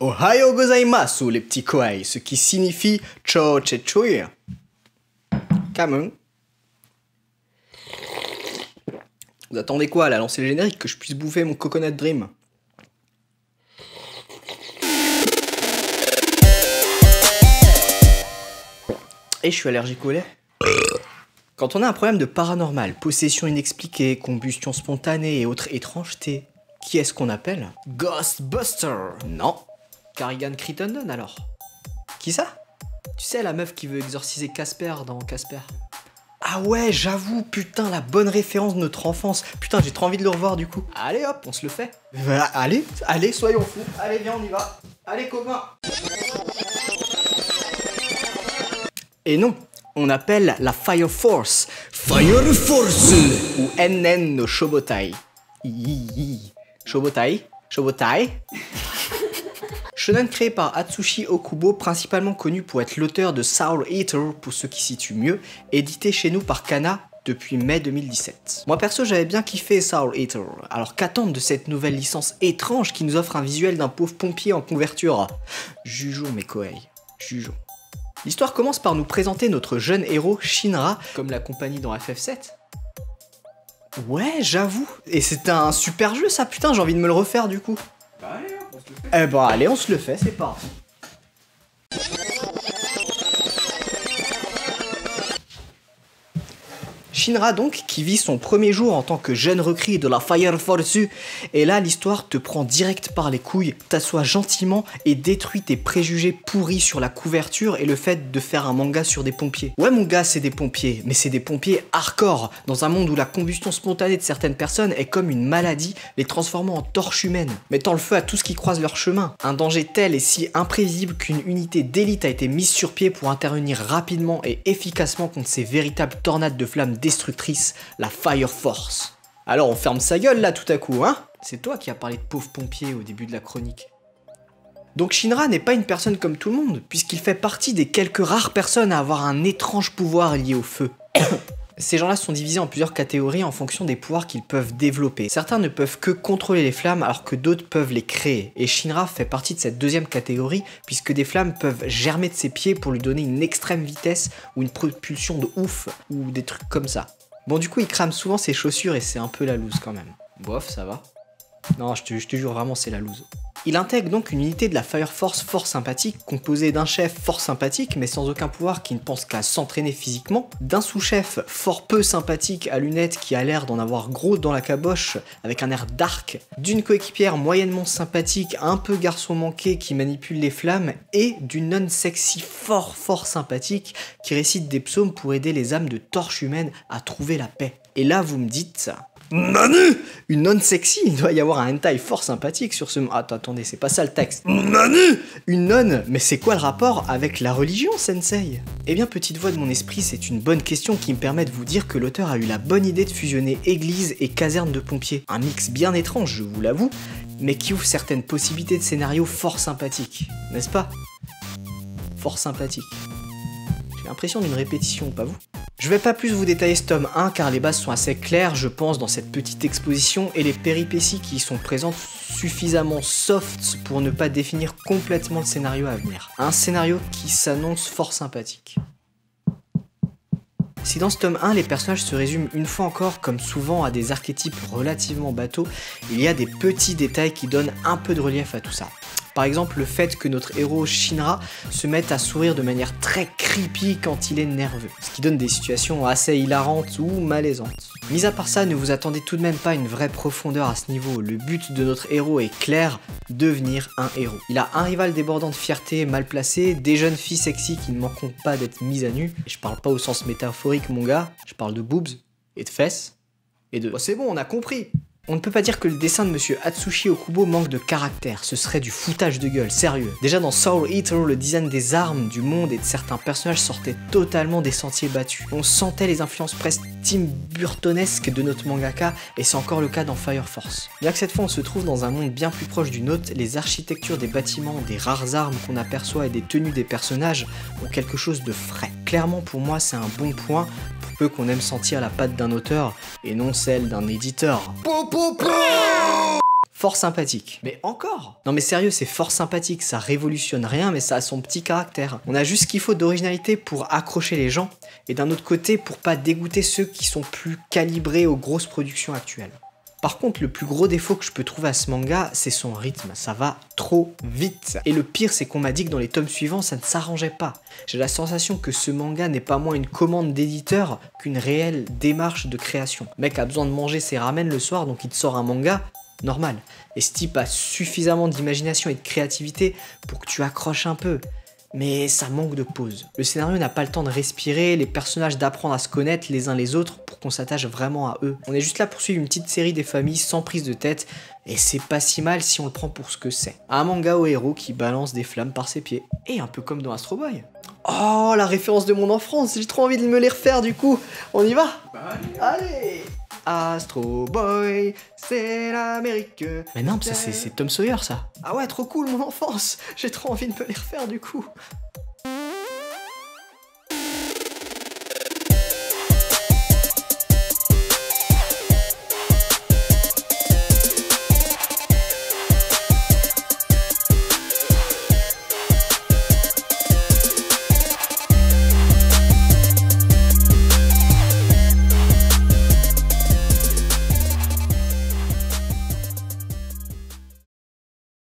Ohayo gozaimasu les petits koai, ce qui signifie cho che chui. Come. Vous attendez quoi là, lancer le générique que je puisse bouffer mon coconut dream? Et je suis allergique au lait. Quand on a un problème de paranormal, possession inexpliquée, combustion spontanée et autres étrangetés, qui est-ce qu'on appelle? Ghostbuster. Non. Carrigan Crittenden alors. Qui ça? Tu sais, la meuf qui veut exorciser Casper dans Casper. Ah ouais, j'avoue, putain, la bonne référence de notre enfance. Putain, j'ai trop envie de le revoir du coup. Allez hop, on se le fait. Voilà, allez, soyons fous. Allez, viens, on y va. Allez, copain. Et non, on appelle la Fire Force. Fire Force. Ou NN no Shobotai. Shobotai. Shonen créé par Atsushi Okubo, principalement connu pour être l'auteur de Soul Eater, pour ceux qui situent mieux, édité chez nous par Kana depuis mai 2017. Moi perso j'avais bien kiffé Soul Eater, alors qu'attendre de cette nouvelle licence étrange qui nous offre un visuel d'un pauvre pompier en converture? Jugeons mes Koei, jugeons. L'histoire commence par nous présenter notre jeune héros Shinra, comme la compagnie dans FF7. Ouais, j'avoue. Et c'était un super jeu ça, putain, j'ai envie de me le refaire du coup. Bah allez, on se le fait. Eh bah allez, on se le fait, c'est parti. Shinra donc, qui vit son premier jour en tant que jeune recrue de la Fire Force, et là l'histoire te prend direct par les couilles, t'assoit gentiment et détruit tes préjugés pourris sur la couverture et le fait de faire un manga sur des pompiers. Ouais mon gars, c'est des pompiers, mais c'est des pompiers hardcore, dans un monde où la combustion spontanée de certaines personnes est comme une maladie, les transformant en torches humaines, mettant le feu à tout ce qui croise leur chemin. Un danger tel et si imprévisible qu'une unité d'élite a été mise sur pied pour intervenir rapidement et efficacement contre ces véritables tornades de flammes destructrice, la Fire Force. Alors on ferme sa gueule là tout à coup, hein? C'est toi qui as parlé de pauvres pompiers au début de la chronique. Donc Shinra n'est pas une personne comme tout le monde, puisqu'il fait partie des quelques rares personnes à avoir un étrange pouvoir lié au feu. Ces gens-là sont divisés en plusieurs catégories en fonction des pouvoirs qu'ils peuvent développer. Certains ne peuvent que contrôler les flammes alors que d'autres peuvent les créer. Et Shinra fait partie de cette deuxième catégorie puisque des flammes peuvent germer de ses pieds pour lui donner une extrême vitesse ou une propulsion de ouf ou des trucs comme ça. Bon du coup il crame souvent ses chaussures et c'est un peu la loose quand même. Bof, ça va. Non, je te jure vraiment c'est la loose. Il intègre donc une unité de la Fire Force fort sympathique, composée d'un chef fort sympathique mais sans aucun pouvoir qui ne pense qu'à s'entraîner physiquement, d'un sous-chef fort peu sympathique à lunettes qui a l'air d'en avoir gros dans la caboche avec un air dark, d'une coéquipière moyennement sympathique, un peu garçon manqué qui manipule les flammes, et d'une nonne sexy fort sympathique qui récite des psaumes pour aider les âmes de torches humaines à trouver la paix. Et là vous me dites ça. Nanu! Une nonne sexy, il doit y avoir un hentai fort sympathique sur ce... Attendez, c'est pas ça le texte. Nanu! Une nonne? Mais c'est quoi le rapport avec la religion, sensei? Eh bien, petite voix de mon esprit, c'est une bonne question qui me permet de vous dire que l'auteur a eu la bonne idée de fusionner église et caserne de pompiers. Un mix bien étrange, je vous l'avoue, mais qui ouvre certaines possibilités de scénario fort sympathiques, n'est-ce pas? Fort sympathique. J'ai l'impression d'une répétition, pas vous? Je vais pas plus vous détailler ce tome 1 car les bases sont assez claires je pense dans cette petite exposition et les péripéties qui y sont présentes suffisamment soft pour ne pas définir complètement le scénario à venir. Un scénario qui s'annonce fort sympathique. Si dans ce tome 1 les personnages se résument une fois encore comme souvent à des archétypes relativement bateaux, il y a des petits détails qui donnent un peu de relief à tout ça. Par exemple le fait que notre héros Shinra se mette à sourire de manière très creepy quand il est nerveux, ce qui donne des situations assez hilarantes ou malaisantes. Mis à part ça, ne vous attendez tout de même pas à une vraie profondeur à ce niveau, le but de notre héros est clair, devenir un héros. Il a un rival débordant de fierté mal placé, des jeunes filles sexy qui ne manqueront pas d'être mises à nu, et je parle pas au sens métaphorique mon gars, je parle de boobs, et de fesses, et de... Oh, c'est bon, on a compris. On ne peut pas dire que le dessin de monsieur Atsushi Okubo manque de caractère, ce serait du foutage de gueule, sérieux. Déjà dans Soul Eater, le design des armes, du monde et de certains personnages sortait totalement des sentiers battus. On sentait les influences presque Tim Burtonesques de notre mangaka, et c'est encore le cas dans Fire Force. Bien que cette fois on se trouve dans un monde bien plus proche du nôtre, les architectures des bâtiments, des rares armes qu'on aperçoit et des tenues des personnages ont quelque chose de frais. Clairement pour moi c'est un bon point, pour peu qu'on aime sentir la patte d'un auteur, et non celle d'un éditeur. fort sympathique. Mais encore? Non mais sérieux, c'est fort sympathique, ça révolutionne rien, mais ça a son petit caractère. On a juste ce qu'il faut d'originalité pour accrocher les gens, et d'un autre côté, pour pas dégoûter ceux qui sont plus calibrés aux grosses productions actuelles. Par contre, le plus gros défaut que je peux trouver à ce manga, c'est son rythme, ça va trop vite. Et le pire, c'est qu'on m'a dit que dans les tomes suivants, ça ne s'arrangeait pas. J'ai la sensation que ce manga n'est pas moins une commande d'éditeur qu'une réelle démarche de création. Le mec a besoin de manger ses ramen le soir, donc il te sort un manga normal. Et ce type a suffisamment d'imagination et de créativité pour que tu accroches un peu. Mais ça manque de pause. Le scénario n'a pas le temps de respirer, les personnages d'apprendre à se connaître les uns les autres pour qu'on s'attache vraiment à eux. On est juste là pour suivre une petite série des familles sans prise de tête, et c'est pas si mal si on le prend pour ce que c'est. Un manga au héros qui balance des flammes par ses pieds. Et un peu comme dans Astro Boy. Oh, la référence de mon enfance, j'ai trop envie de me les refaire du coup. On y va? Allez! Astro Boy, c'est l'Amérique. Mais non, ça c'est Tom Sawyer ça. Ah ouais, trop cool mon enfance. J'ai trop envie de me les refaire du coup.